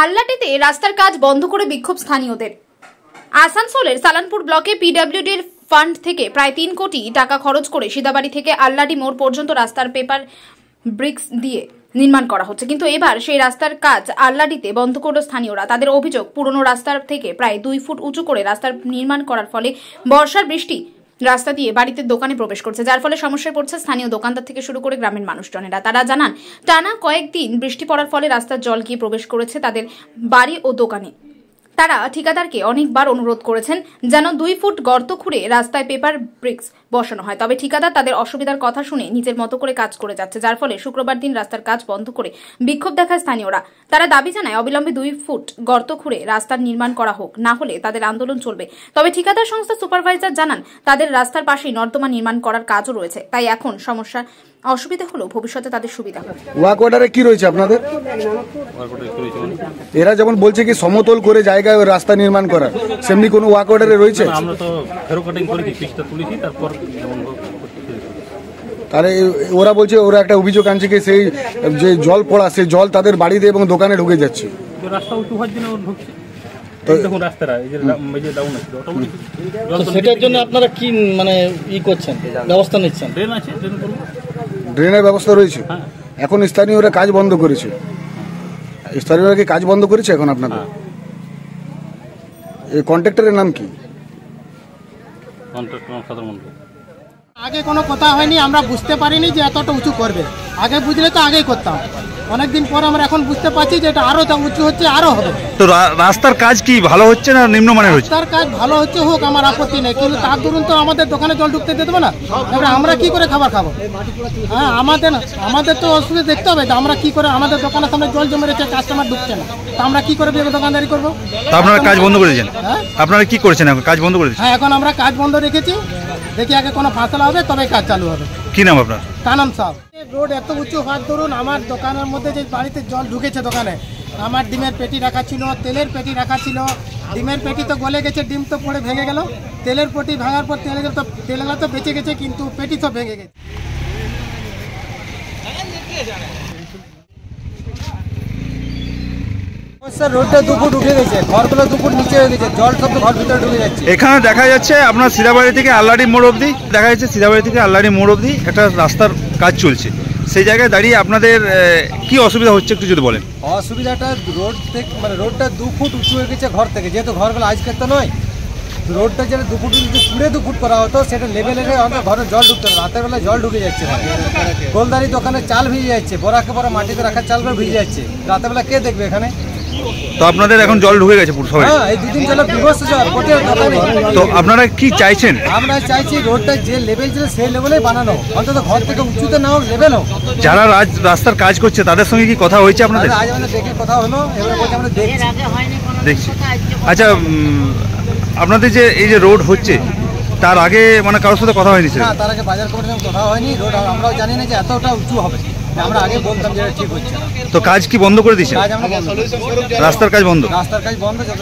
আল্লাটিতে রাস্তার কাজ বন্ধ করে বিক্ষোভ স্থানীয়দের। আসানসোলের সালানপুর ব্লকে পিডব্লিউডির ফান্ড থেকে প্রায় 3 কোটি টাকা খরচ করে সিদাবাড়ি থেকে আল্লাটি মোড় পর্যন্ত রাস্তার পেপার ব্রিক্স দিয়ে নির্মাণ করা হচ্ছে, কিন্তু এবার সেই রাস্তার কাজ আল্লাটিতে বন্ধ করল স্থানীয়রা। তাদের অভিযোগ, পুরনো রাস্তার থেকে প্রায় 2 ফুট উঁচু করে রাস্তার নির্মাণ করার ফলে বর্ষার বৃষ্টি রাস্তা দিয়ে বাড়িতে দোকানে প্রবেশ করছে, যার ফলে সমস্যায় পড়ছে স্থানীয় দোকানদার থেকে শুরু করে গ্রামের মানুষজনেরা। তারা জানান, টানা কয়েকদিন বৃষ্টি পড়ার ফলে রাস্তার জল গিয়ে প্রবেশ করেছে তাদের বাড়ি ও দোকানে। তারা ঠিকাদারকে অনেকবার অনুরোধ করেছেন যেন 2 ফুট গর্ত খুঁড়ে রাস্তায় পেপার ব্রিক্স বসানো হয়, তবে ঠিকাদার তাদের অসুবিধার কথা শুনে নিজের মতো করে কাজ করে যাচ্ছে, যার ফলে শুক্রবার দিন রাস্তার কাজ বন্ধ করে বিক্ষোভ দেখায় স্থানীয়রা। তারা দাবি জানায় অবিলম্বে 2 ফুট গর্ত খুঁড়ে রাস্তার নির্মাণ করা হোক, না হলে তাদের আন্দোলন চলবে। তবে ঠিকাদার সংস্থার সুপারভাইজার জানান, তাদের রাস্তার পাশেই নর্দমা নির্মাণ করার কাজও রয়েছে, তাই এখন সমস্যা অসুবিধা হলেও ভবিষ্যতে তাদের সুবিধা হবে। ওয়াক অর্ডারে কি রয়েছে আপনাদের? এরা যেমন বলছে কি সমতল করে জায়গায় রাস্তা নির্মাণ করা, সেমনি কোনো ওয়াক অর্ডারে রয়েছে? আমরা তো ফেরো কাটিং করেছি, পিচটা তুলেছি, তারপর তাহলে ওরা বলছে, ওরা একটা অভিযোগ আনছে কি সেই যে জল পড়া, সেই জল তাদের বাড়িতে এবং দোকানে ঢুকে যাচ্ছে। রাস্তা উঁচু হওয়ার জন্য ঢুকছে। দেখুন রাস্তাটা এই যে ডাউন আছে, অটোমেটিক সেটার জন্য আপনারা কি মানে করছেন, ব্যবস্থা নিচ্ছেন? ড্রেন আছে, ড্রেন করব। ড্রেনের ব্যবস্থা রয়েছে। এখন স্থানীয়রা কাজ বন্ধ করেছে। স্থানীয়রা কি কাজ বন্ধ করেছে এখন আপনাদের? এই কন্ট্রাক্টরের নাম কি? কন্ট্রাক্টর সাধারণ। আগে কোনো কথা হয়নি, আমরা বুঝতে পারিনি যে এতটা উঁচু করবে। আগে বুঝলে তো আগেই করতাম। অনেকদিন পর আমরা এখন বুঝতে পারছি যে এটা আরো উঁচু হচ্ছে, আরো হবে। তো রাস্তার কাজ কি ভালো হচ্ছে না নিম্নমানের হচ্ছে? রাস্তার কাজ ভালো হচ্ছে, হোক, আমার আপত্তি নেই, কিন্তু তার দরুন তো আমাদের দোকানে জল ঢুকতে দেবো না। এবার আমরা কি করে খাবার খাবো? হ্যাঁ, আমাদের তো অসুবিধা দেখতে হবে। আমরা কি করে, আমাদের দোকানের সামনে জল জমে রয়েছে, কাস্টমার ঢুকছে না, তো আমরা কি করে দোকানদারি করবো? আপনারা কাজ বন্ধ করেছেন? আপনারা কি করেছেন এখন? কাজ বন্ধ করেছেন? হ্যাঁ, এখন আমরা কাজ বন্ধ রেখেছি, দেখি আগে কোনো ফাসলা হবে তবে কাজ চালু হবে। কি নাম আপনার? কানন সাহেব। রোড এত উঁচু হওয়ার দরুন আমার দোকানের মধ্যে যে বাড়িতে জল ঢুকেছে দোকানে, আমার ডিমের পেটি রাখা ছিল, তেলের পেটি রাখা ছিল, ডিমের পেটি তো গলে গেছে, ডিম তো পড়ে ভেঙে গেল, তেলের পেটি ভাঙার পর তেলগুলো তো বেঁচে গেছে, কিন্তু পেটি তো ভেঙে গেছে। রোডটা 2 ফুট উঠে গেছে, ঘরগুলো 2 ফুট নিচে হয়ে গেছে, জল সব ঘর ভিতরে ঢুকে যাচ্ছে। এখানে দেখা যাচ্ছে আপনার সিদাবাড়ি থেকে আল্লাড়ি মোড় অবধি, দেখা যাচ্ছে সিদাবাড়ি থেকে আল্লাড়ি মোড় অবধি একটা রাস্তার কাজ চলছে। সেই জায়গায় দাঁড়িয়ে আপনাদের কি অসুবিধা হচ্ছে একটু যদি বলেন। অসুবিধাটা রোড থেকে মানে রোডটা 2 ফুট উঁচু হয়ে গেছে ঘর থেকে, যেহেতু ঘরগুলো আজকের তো নয়, রোডটা যেটা 2 ফুট যদি পুড়ে 2 ফুট করা হতো, সেটা লেভেলে আমাদের ঘরে জল ঢুকতো না। রাতের বেলা জল ঢুকে যাচ্ছে, গোলদারি দোকানে চাল ভিজে যাচ্ছে, বড়াকে বড় মাটিতে রাখা চালগুলো ভিজে যাচ্ছে, রাতের বেলা কে দেখবে এখানে? তো আপনাদের এখন জল ঢুকে গেছে পুরো সবাই? হ্যাঁ, এই 2 দিন জল বিভৎস জল কোটির দোকানে। তো আপনারা কি চাইছেন? আমরা চাইছি রোডটা যে লেভেল ছিল সেই লেভেলেই বানানো, অন্তত ঘর থেকে উঁচুতে না হোক, লেভেল হোক। যারা রাস্তার কাজ করছে তাদের সঙ্গে কি কথা হয়েছে আপনাদের? আজ আমাদের দেখে কথা হলো, এবার বলতে আমরা দেখছি। আচ্ছা, আপনাদের যে এই যে রোড হচ্ছে, তার আগে মানে কারোর সাথে কথা হয়নি? না, তার আগে বাজার কমিটির সঙ্গে কথা হয়নি। রোড আমরাও জানি না যে এতটা উঁচু হবে, আমরা আগে বলতাম যে ঠিক হচ্ছে। তো কাজ কি বন্ধ করে দিয়েছে? কাজ আমরা রাস্তার কাজ বন্ধ? রাস্তার কাজ বন্ধ, যত